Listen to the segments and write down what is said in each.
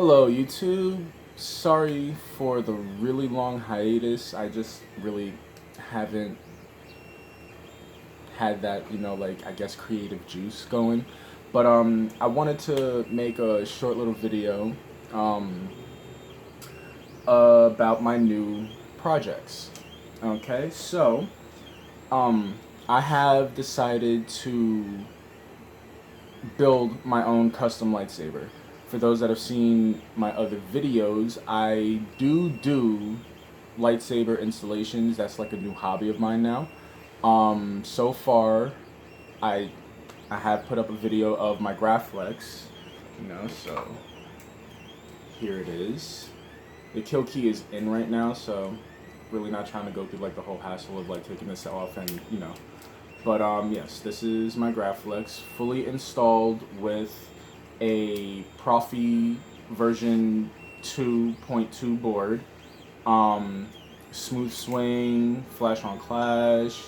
Hello YouTube, sorry for the really long hiatus. I just really haven't had that, like I guess creative juice going. But I wanted to make a short little video um about my new projects. Okay, so um I have decided to build my own custom lightsaber. For those that have seen my other videos, I do lightsaber installations. That's like a new hobby of mine now. So far, I I have put up a video of my Graflex, so here it is. The kill key is in right now, so really not trying to go through like the whole hassle of like taking this off and. But yes, this is my Graflex, fully installed with a Profi version 2.2 board. Smooth swing, flash on clash.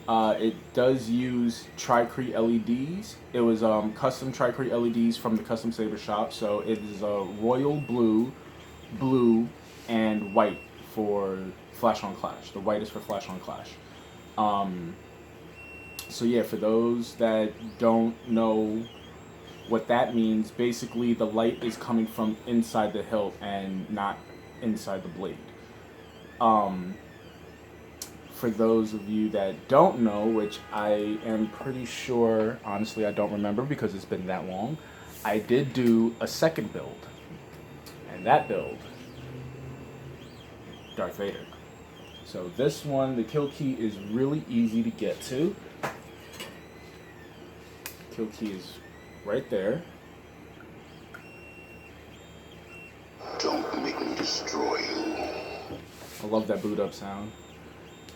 It does use Tricrete LEDs. It was custom Tricrete LEDs from the Custom Saber Shop. So it is a royal blue, and white for flash on clash. The white is for flash on clash. So yeah, for those that don't know what that means, basically the light is coming from inside the hilt and not inside the blade. For those of you that don't know, which I am pretty sure, honestly I don't remember because it's been that long, I did do a second build. And that build, Darth Vader. So this one, the kill key is really easy to get to. Kill key is right there. Don't make me destroy you. I love that boot up sound.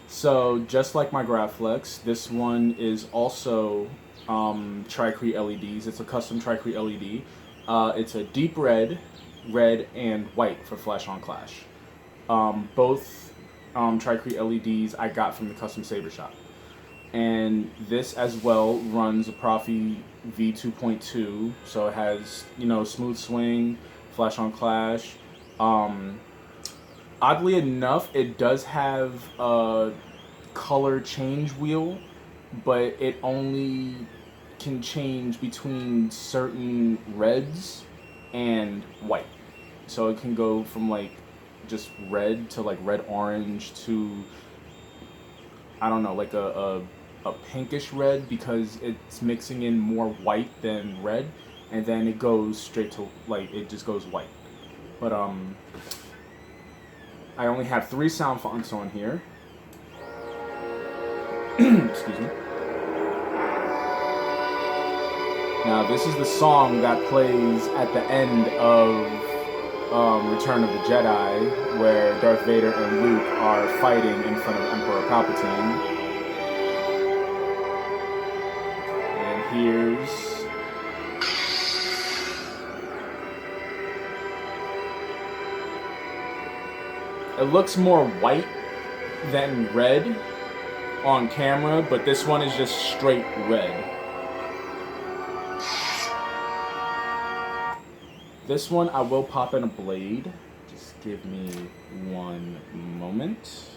So just like my Graflex, this one is also Tricrete LEDs. It's a custom Tricrete LED. It's a deep red, and white for flash on clash. Both Tricrete LEDs I got from the Custom Saber Shop. And this as well runs a Profi V2.2, so it has, smooth swing, flash on clash. Oddly enough, it does have a color change wheel, but it only can change between certain reds and white. So it can go from like just red to like red orange to, I don't know, like a pinkish red, because it's mixing in more white than red, and then it goes straight to like it just goes white. But I only have 3 sound fonts on here. Excuse me. Now this is the song that plays at the end of Return of the Jedi, where Darth Vader and Luke are fighting in front of Emperor Palpatine. And here's it looks more white than red on camera, but this one is just straight red. This one I will pop in a blade. Just give me one moment.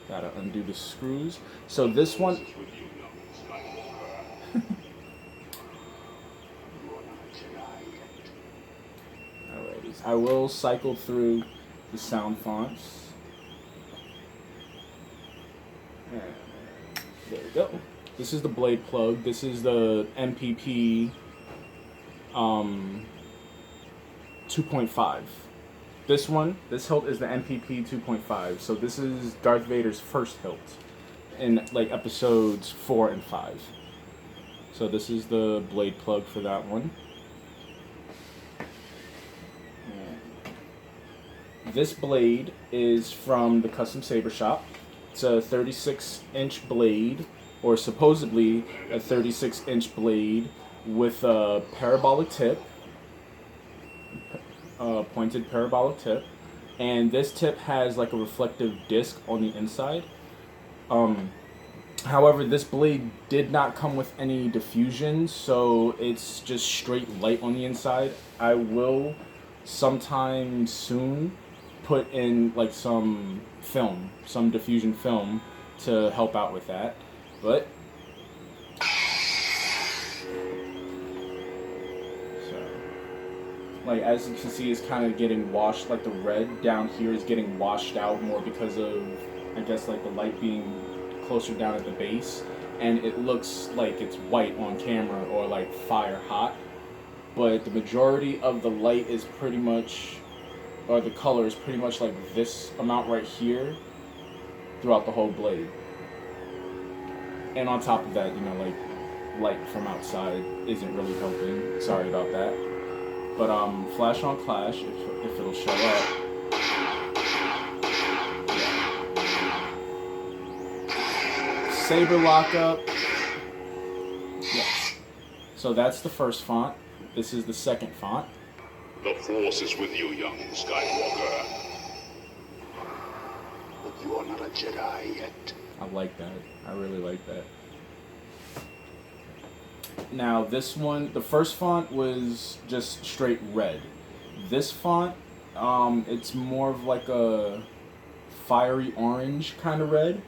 Gotta undo the screws. So this one... Alrighty, I will cycle through the sound fonts. And there we go. This is the blade plug. This is the MPP 2.5. This hilt is the MPP 2.5. So this is Darth Vader's first hilt in like episodes 4 and 5. So this is the blade plug for that one. This blade is from the Custom Saber Shop. It's a 36-inch blade, or supposedly a 36-inch blade with a parabolic tip, pointed parabolic tip, and this tip has like a reflective disc on the inside. However, this blade did not come with any diffusion, so it's just straight light on the inside. I will sometime soon put in like some film, some diffusion film to help out with that. But so, like as you can see, it's kind of getting washed. Like the red down here is getting washed out more because of, I guess, like the light being closer down at the base, and it looks like it's white on camera or like fire hot, but the majority of the light is pretty much, or the color is pretty much like this amount right here throughout the whole blade. And on top of that, you know, like light from outside isn't really helping. Sorry about that. But flash on clash, if it'll show up. Saber lockup. Yes. So that's the first font. This is the second font. The Force is with you, young Skywalker. But you are not a Jedi yet. I like that. I really like that. Now this one, the first font was just straight red. This font, it's more of like a fiery orange kind of red.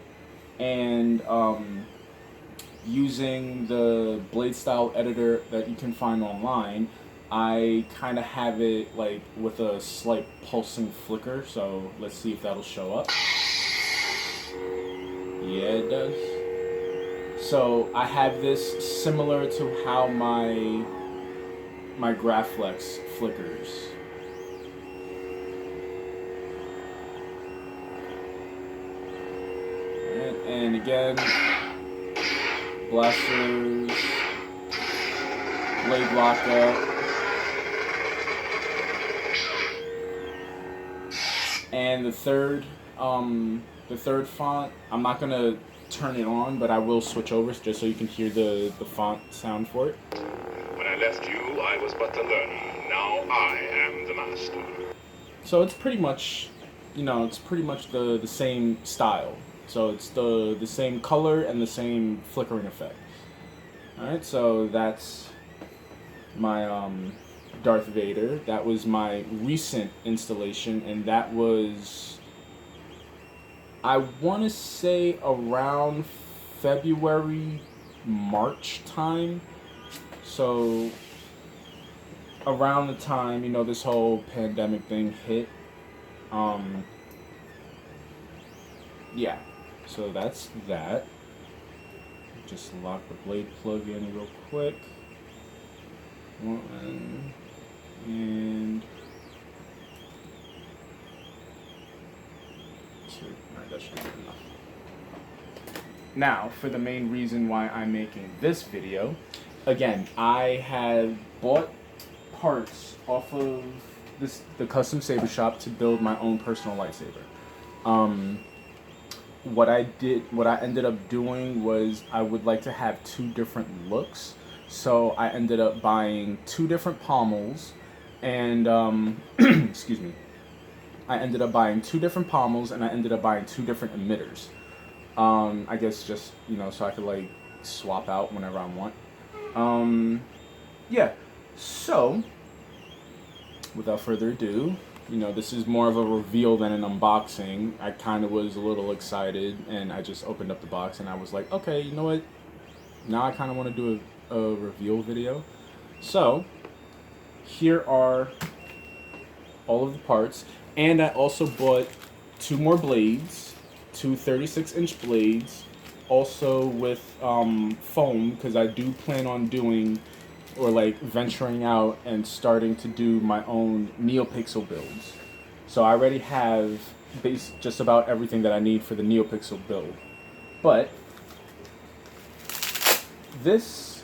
And using the blade style editor that you can find online, I kind of have it like with a slight pulsing flicker, so let's see if that'll show up. Yeah, it does. So I have this similar to how my Graflex flickers. And again, blasters, blade lockup, and the third font, I'm not gonna turn it on, but I will switch over just so you can hear the font sound for it. When I left you, I was but the learner. Now I am the master. So it's pretty much, you know, it's pretty much the same style. So it's the same color and the same flickering effect. Alright, so that's my Darth Vader. That was my recent installation, and that was, I want to say, around February, March time. So around the time, you know, this whole pandemic thing hit. Yeah. So that's that. Just lock the blade plug in real quick. One, and two. Alright, that should be good enough. Now, for the main reason why I'm making this video. Again, I had bought parts off of the Custom Saber Shop to build my own personal lightsaber. What I ended up doing was I would like to have two different looks. So I ended up buying two different pommels and, excuse me. I ended up buying two different pommels and I ended up buying two different emitters. I guess just, you know, so I could like swap out whenever I want. Yeah. So, without further ado, you know, this is more of a reveal than an unboxing. I kind of was a little excited, and I just opened up the box, and I was like, okay, you know what? Now I kind of want to do a reveal video. So, here are all of the parts, and I also bought two more blades, two 36-inch blades, also with foam, because I do plan on doing, or like venturing out and starting to do my own NeoPixel builds. So I already have just about everything that I need for the NeoPixel build. But this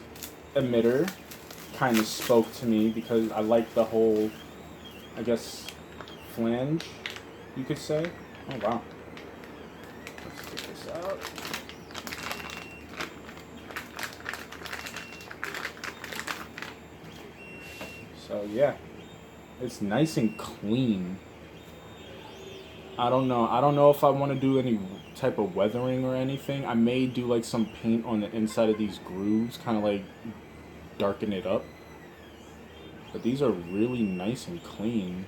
emitter kind of spoke to me because I like the whole, I guess, flange, you could say. Oh wow. Let's take this out. So yeah, it's nice and clean. I don't know. I don't know if I want to do any type of weathering or anything. I may do like some paint on the inside of these grooves, kind of like darken it up. But these are really nice and clean.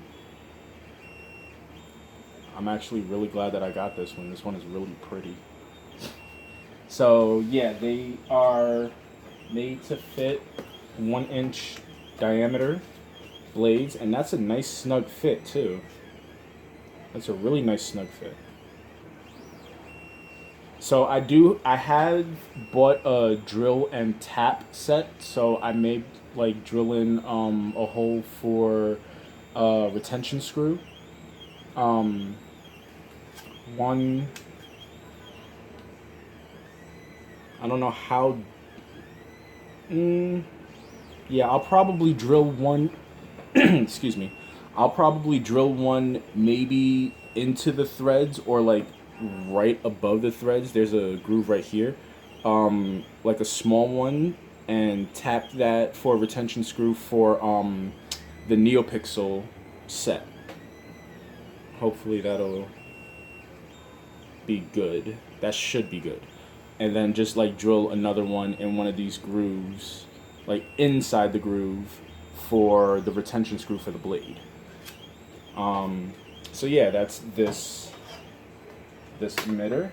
I'm actually really glad that I got this one. This one is really pretty. So yeah, they are made to fit 1-inch diameter blades, and that's a nice snug fit too. That's a really nice snug fit. So I have bought a drill and tap set, so I may like drill in a hole for a retention screw. One, I don't know how. Yeah, I'll probably drill one. Excuse me. I'll probably drill one maybe into the threads or like right above the threads. There's a groove right here, like a small one, and tap that for a retention screw for the NeoPixel set. Hopefully that'll be good. That should be good. And then just like drill another one in one of these grooves, like inside the groove for the retention screw for the blade. So yeah, that's this emitter,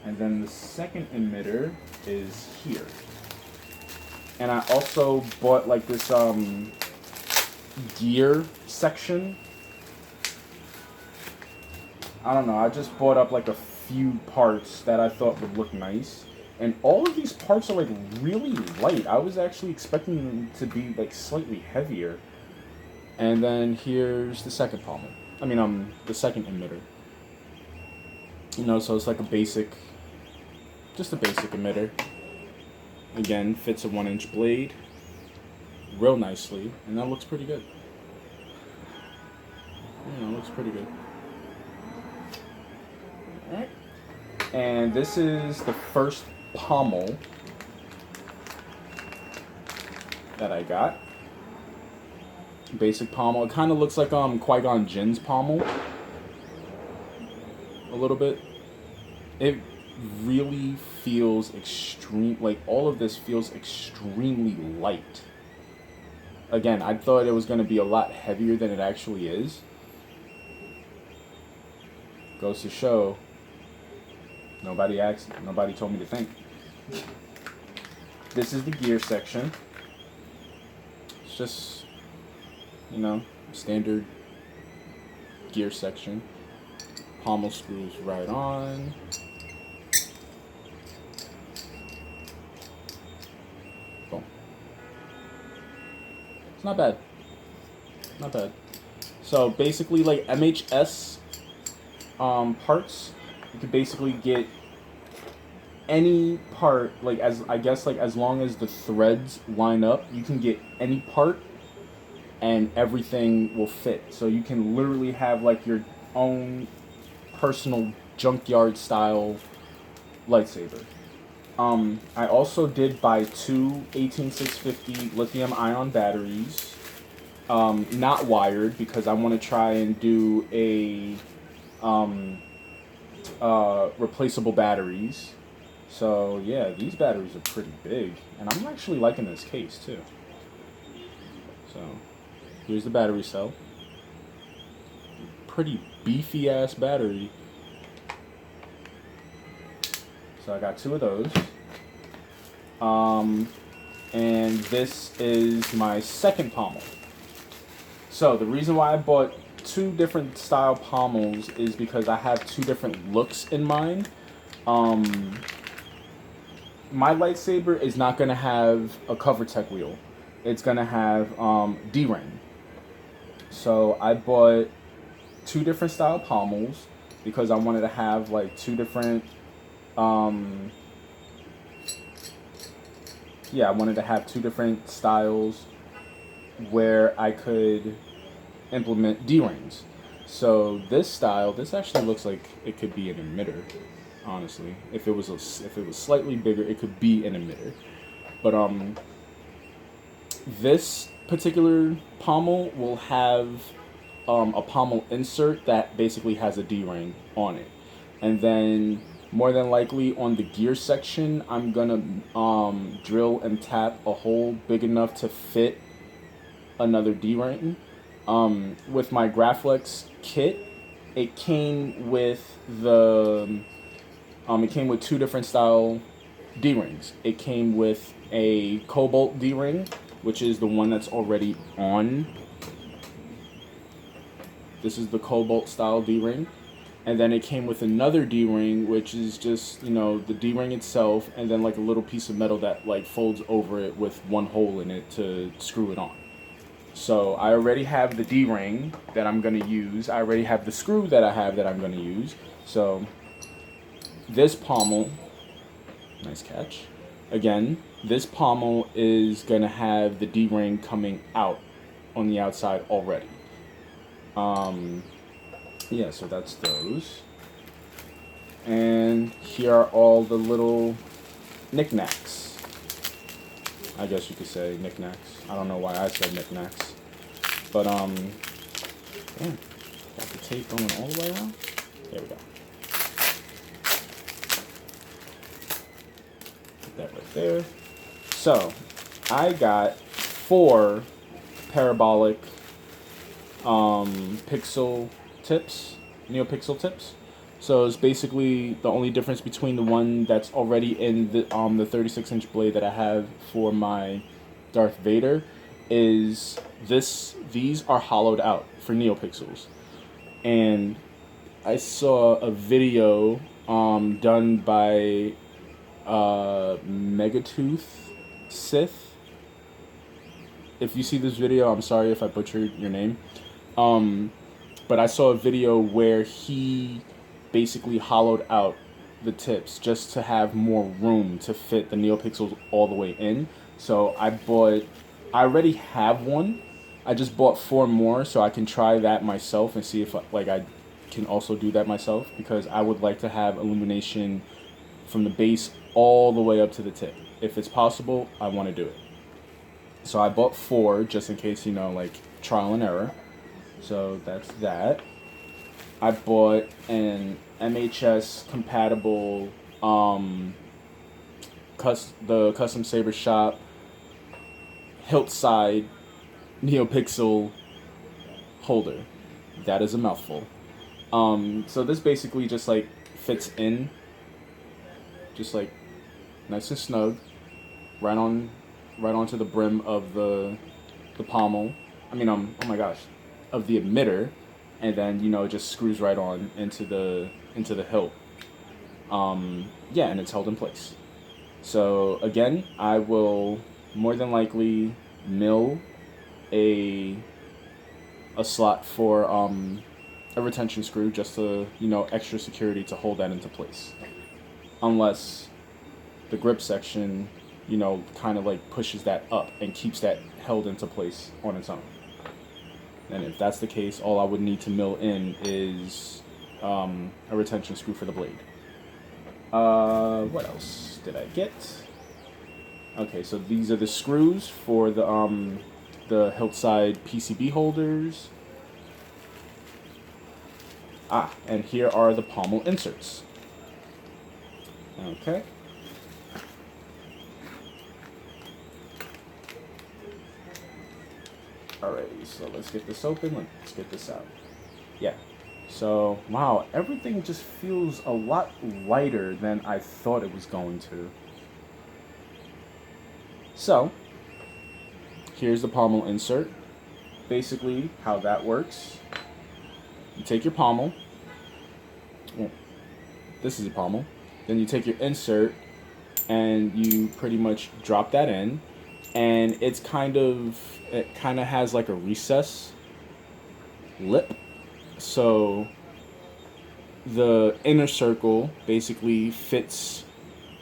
and then the second emitter is here. And I also bought like this gear section. I don't know, I just bought up like a few parts that I thought would look nice. And all of these parts are like really light. I was actually expecting them to be like slightly heavier. And then here's the second pommel. The second emitter. You know, so it's like just a basic emitter. Again, fits a 1-inch blade real nicely, and that looks pretty good. You know, it looks pretty good. Alright. And this is the first pommel that I got. Basic pommel. It kind of looks like Qui-Gon Jinn's pommel. A little bit. It really feels extreme. Like all of this feels extremely light. Again, I thought it was going to be a lot heavier than it actually is. Goes to show. Nobody told me to think. This is the gear section. It's just, you know, standard gear section. Pommel screws right on. Boom. It's not bad. Not bad. So basically, like MHS parts, you could basically get any part, like as long as the threads line up, you can get any part and everything will fit. So you can literally have like your own personal junkyard style lightsaber. I also did buy 2 18650 lithium ion batteries, not wired, because I want to try and do a replaceable batteries. So yeah, these batteries are pretty big, and I'm actually liking this case too. So here's the battery cell. Pretty beefy ass battery. So I got 2 of those. And this is my second pommel. So the reason why I bought 2 different style pommels is because I have 2 different looks in mind. My lightsaber is not going to have a cover tech wheel. It's going to have D-ring. So I bought 2 different style pommels because I wanted to have like 2 different I wanted to have 2 different styles where I could implement D-rings. So this actually looks like it could be an emitter. Honestly, if it was slightly bigger, it could be an emitter. But this particular pommel will have a pommel insert that basically has a D-ring on it. And then more than likely on the gear section, I'm gonna drill and tap a hole big enough to fit another D-ring. With my Graflex kit, it came with it came with two different style D-rings. It came with a Cobalt D-ring, which is the one that's already on. This is the Cobalt style D-ring. And then it came with another D-ring, which is just, the D-ring itself, and then like a little piece of metal that like folds over it with one hole in it to screw it on. So I already have the D-ring that I'm going to use. I already have the screw that I have that I'm going to use. So this pommel, nice catch. Again, this pommel is going to have the D-ring coming out on the outside already. Yeah, so that's those. And here are all the little knickknacks. I guess you could say knickknacks. I don't know why I said knickknacks. But, damn, got the tape going all the way around. There we go. Put that right there. So, I got 4 parabolic pixel tips, NeoPixel tips. So it's basically the only difference between the one that's already in the 36-inch blade that I have for my Darth Vader is these are hollowed out for NeoPixels. And I saw a video done by Megatooth Sith. If you see this video, I'm sorry if I butchered your name. But I saw a video where he basically hollowed out the tips just to have more room to fit the NeoPixels all the way in. So I already have one. I just bought 4 more so I can try that myself and see if I can also do that myself, because I would like to have illumination from the base all the way up to the tip. If it's possible, I want to do it. So I bought 4 just in case, trial and error. So that's that. I bought an MHS compatible the Custom Saber Shop hilt side NeoPixel holder. That is a mouthful. So this basically just fits in, just nice and snug, right onto the brim of the pommel. Oh my gosh, of the emitter, and then it just screws right on into the hilt. Yeah, and it's held in place. So again, I will more than likely mill a slot for a retention screw, just to extra security to hold that into place, unless the grip section kind of pushes that up and keeps that held into place on its own. And if that's the case, all I would need to mill in is a retention screw for the blade. What else did I get? Okay, so these are the screws for the hilt side PCB holders. And here are the pommel inserts. Okay. Alrighty, so let's get this open. Let's get this out. Yeah. So, wow, everything just feels a lot lighter than I thought it was going to. So, here's the pommel insert. Basically, how that works. You take your pommel. Well, this is a pommel. Then you take your insert and you pretty much drop that in. And it kind of has like a recess lip. So the inner circle basically fits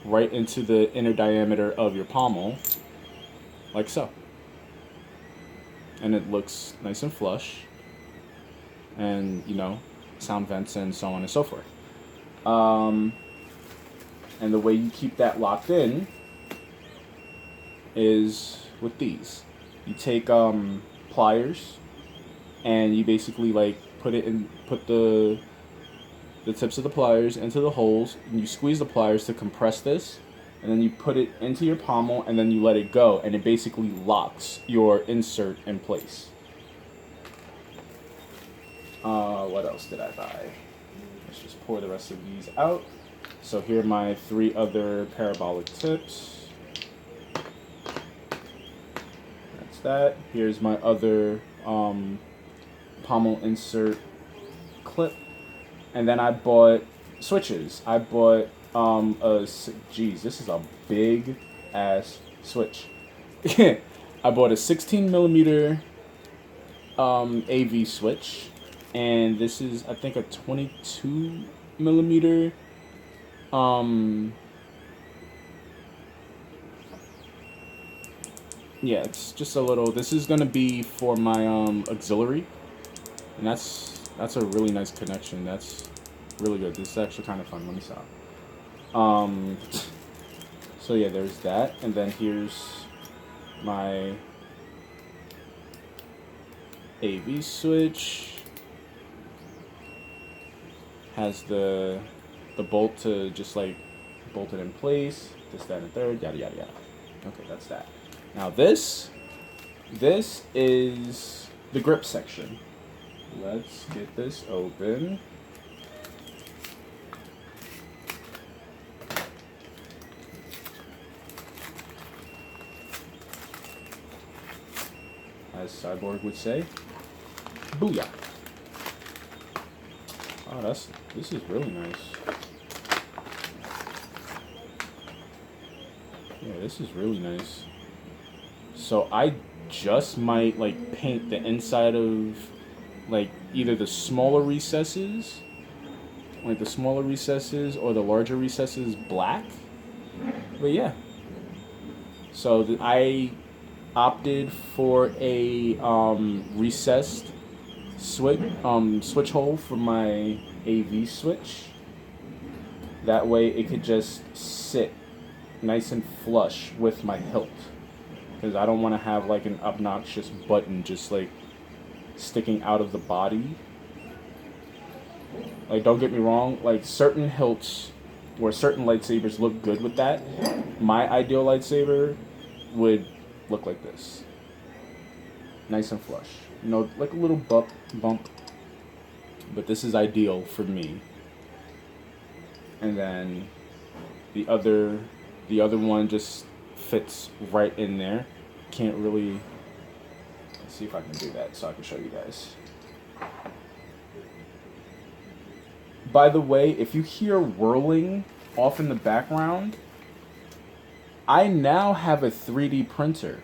right into the inner diameter of your pommel, like so. And it looks nice and flush. And, sound vents and so on and so forth. And the way you keep that locked in is with these. You take pliers and you basically like put the tips of the pliers into the holes, and you squeeze the pliers to compress this, and then you put it into your pommel, and then you let it go, and it basically locks your insert in place. What else did I buy? Let's just pour the rest of these out. So here are my 3 other parabolic tips. That's that. Here's my other pommel insert clip. And then I bought switches. I bought geez, this is a big ass switch. I bought a 16 millimeter AV switch, and this is I think a 22 millimeter yeah, it's just a little. This is gonna be for my auxiliary, and that's a really nice connection. That's really good. This is actually kind of fun. Let me stop. So yeah, there's that, and then here's my AV switch. Has the bolt to just like bolt it in place. This, that, and third. Yada yada yada. Okay, that's that. Now this is the grip section. Let's get this open. As Cyborg would say, booyah. Oh, this is really nice. Yeah, this is really nice. So I just might like paint the inside of like either the smaller recesses, or the larger recesses black. But yeah. So I opted for a recessed switch hole for my AV switch. That way it could just sit nice and flush with my hilt, because I don't want to have like an obnoxious button just like sticking out of the body. Like, don't get me wrong, like certain hilts or certain lightsabers look good with that. My ideal lightsaber would look like this, nice and flush, you know, like a little bump, but this is ideal for me. And then the other one just fits right in there. Can't really. Let's see if I can do that so I can show you guys. By the way, if you hear whirling off in the background, I now have a 3D printer.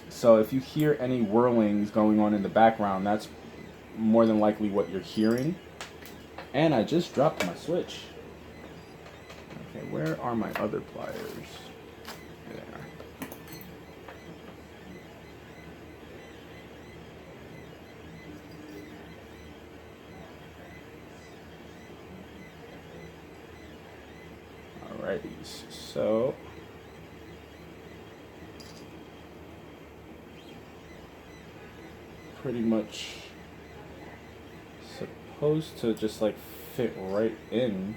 So if you hear any whirlings going on in the background, that's more than likely what you're hearing. And I just dropped my switch. Okay, where are my other pliers? There. Alrighty, so pretty much supposed to just like fit right in.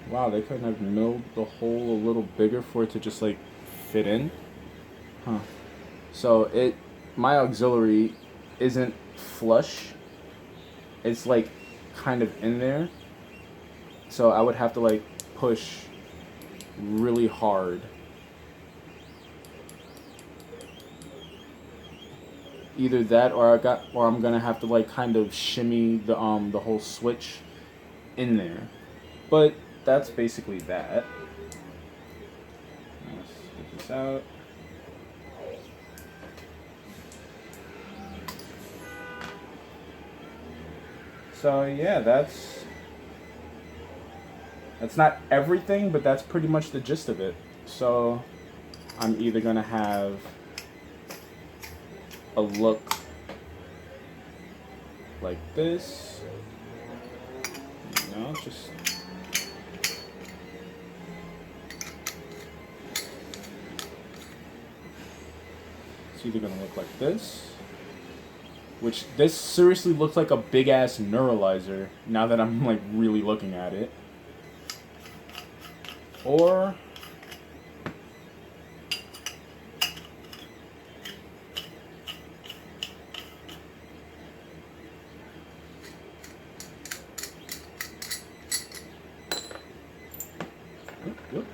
Wow, they couldn't have milled the hole a little bigger for it to just like fit in? Huh. So my auxiliary isn't flush. It's like kind of in there. So I would have to like push really hard. Either that, or I'm gonna have to like kind of shimmy the whole switch in there. But that's basically that. Let's get this out. So yeah, that's not everything, but that's pretty much the gist of it. So I'm either gonna have a look like this, you know, just It's either gonna look like this, which this seriously looks like a big ass neuralizer now that I'm like really looking at it. Or whoop.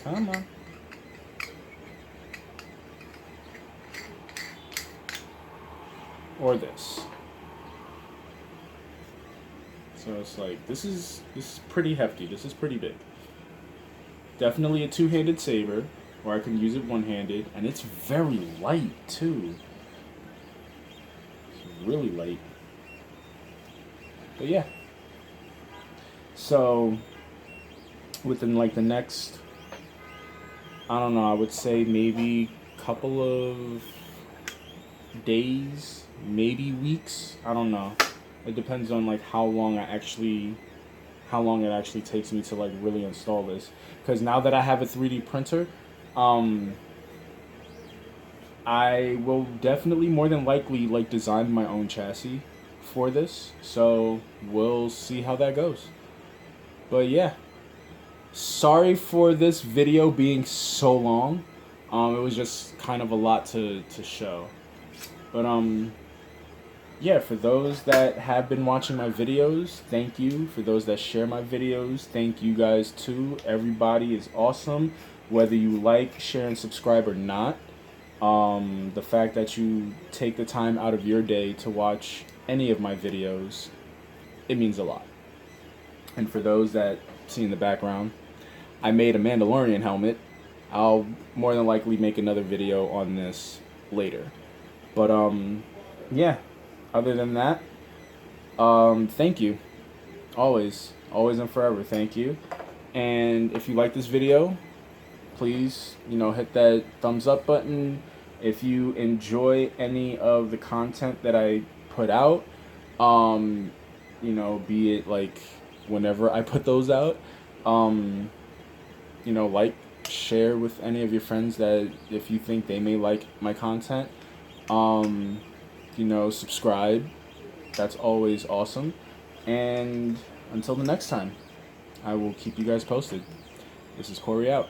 Come on. Or this. So it's like this is pretty hefty. This is pretty big. Definitely a two-handed saber, or I can use it one-handed, and it's very light too. It's really light. But yeah. So within like the next, I don't know, I would say maybe couple of days, maybe weeks, I don't know. It depends on like how long it actually takes me to like really install this, because now that I have a 3D printer, I will definitely more than likely like design my own chassis for this, so we'll see how that goes. But yeah, sorry for this video being so long. It was just kind of a lot to show. But yeah, for those that have been watching my videos, thank you. For those that share my videos, thank you guys too. Everybody is awesome, whether you like, share, and subscribe or not. The fact that you take the time out of your day to watch any of my videos, it means a lot. And for those that see in the background, I made a Mandalorian helmet. I'll more than likely make another video on this later. But yeah, other than that, thank you. Always and forever, thank you. And if you like this video, please, hit that thumbs up button. If you enjoy any of the content that I put out, be it like whenever I put those out, like, share with any of your friends that if you think they may like my content. Subscribe. That's always awesome. And until the next time, I will keep you guys posted. This is Corey out.